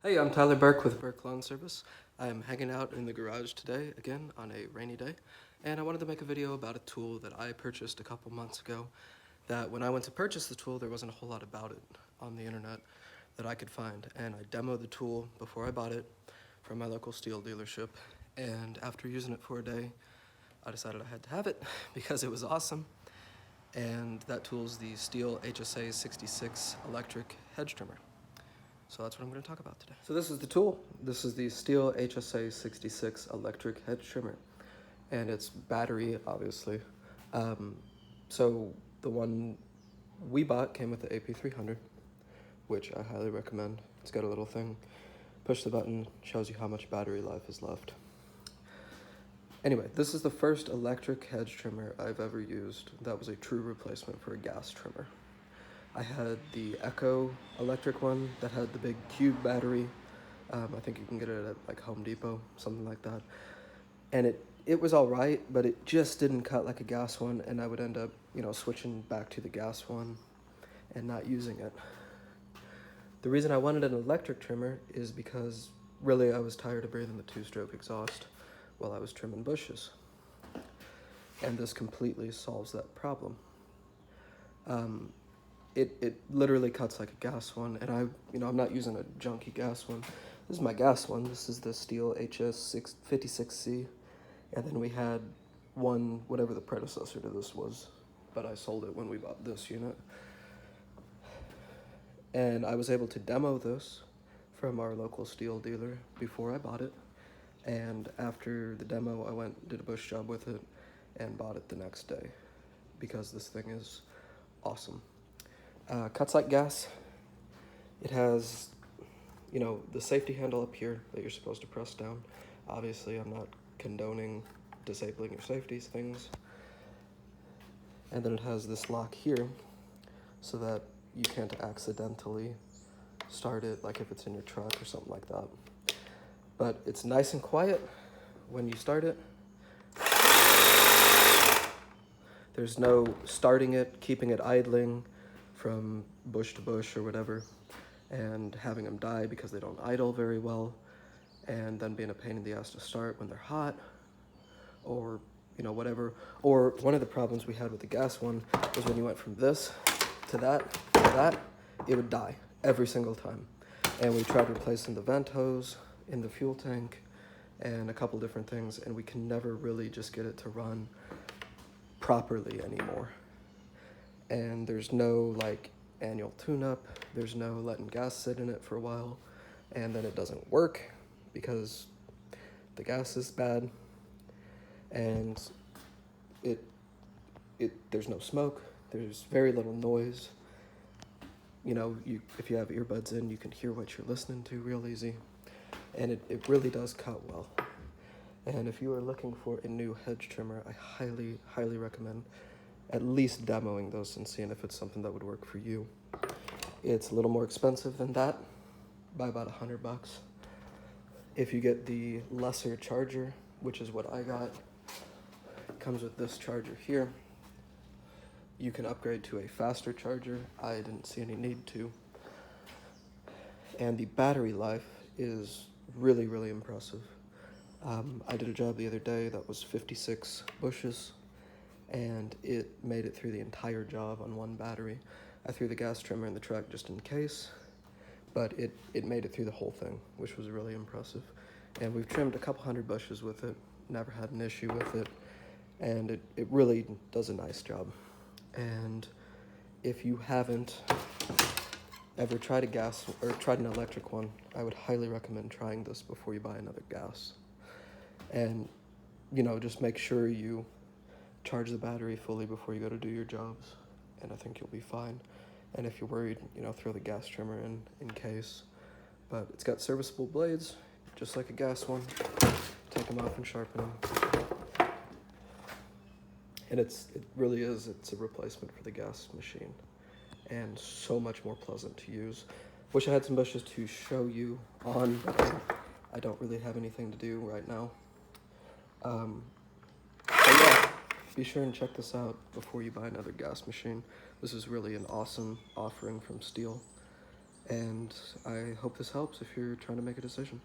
Hey, I'm Tyler Burke with Burke Lawn Service. I'm hanging out in the garage today, again, on a rainy day, and I wanted to make a video about a tool that I purchased a couple months ago that when I went to purchase the tool, there wasn't a whole lot about it on the internet that I could find, and I demoed the tool before I bought it from my local Stihl dealership, and after using it for a day, I decided I had to have it because it was awesome, and that tool is the Stihl HSA 66 electric hedge trimmer. So that's what I'm going to talk about today. So this is the tool. This is the Stihl HSA 66 electric hedge trimmer. And it's battery, obviously. So the one we bought came with the AP300, which I highly recommend. It's got a little thing. Push the button, shows you how much battery life is left. Anyway, this is the first electric hedge trimmer I've ever used that was a true replacement for a gas trimmer. I had the Echo electric one that had the big cube battery. I think you can get it at like Home Depot, something like that. And it was all right, but it just didn't cut like a gas one, and I would end up, switching back to the gas one and not using it. The reason I wanted an electric trimmer is because really I was tired of breathing the two-stroke exhaust while I was trimming bushes. And this completely solves that problem. It literally cuts like a gas one, and I'm not using a junky gas one. This is my gas one. This is the Stihl HS56C, and then we had one, whatever the predecessor to this was, but I sold it when we bought this unit. And I was able to demo this from our local Stihl dealer before I bought it, and after the demo, I went and did a bush job with it and bought it the next day because this thing is awesome. Cuts like gas. It has, the safety handle up here that you're supposed to press down. Obviously, I'm not condoning disabling your safety things. And then it has this lock here so that you can't accidentally start it, like if it's in your truck or something like that. But it's nice and quiet when you start it. There's no starting it, keeping it idling from bush to bush or whatever, and having them die because they don't idle very well, and then being a pain in the ass to start when they're hot, or whatever. Or one of the problems we had with the gas one was when you went from this to that, it would die every single time. And we tried replacing the vent hose in the fuel tank and a couple different things, and we can never really just get it to run properly anymore. And there's no annual tune-up, there's no letting gas sit in it for a while, and then it doesn't work because the gas is bad, and there's no smoke, there's very little noise. If you have earbuds in, you can hear what you're listening to real easy, and it really does cut well. And if you are looking for a new hedge trimmer, I highly, highly recommend at least demoing those and seeing if it's something that would work for you. It's a little more expensive than that, by about $100. If you get the lesser charger, which is what I got, it comes with this charger here. You can upgrade to a faster charger. I didn't see any need to. And the battery life is really, really impressive. I did a job the other day that was 56 bushes, and it made it through the entire job on one battery. I threw the gas trimmer in the truck just in case, but it made it through the whole thing, which was really impressive. And we've trimmed a couple hundred bushes with it, never had an issue with it, and it really does a nice job. And if you haven't ever tried a gas or tried an electric one, I would highly recommend trying this before you buy another gas. And just make sure you charge the battery fully before you go to do your jobs, and I think you'll be fine. And if you're worried, throw the gas trimmer in case. But it's got serviceable blades, just like a gas one. Take them off and sharpen them. And it's a replacement for the gas machine, and so much more pleasant to use. Wish I had some bushes to show you on, but I don't really have anything to do right now. But yeah, be sure and check this out before you buy another gas machine. This is really an awesome offering from Stihl. And I hope this helps if you're trying to make a decision.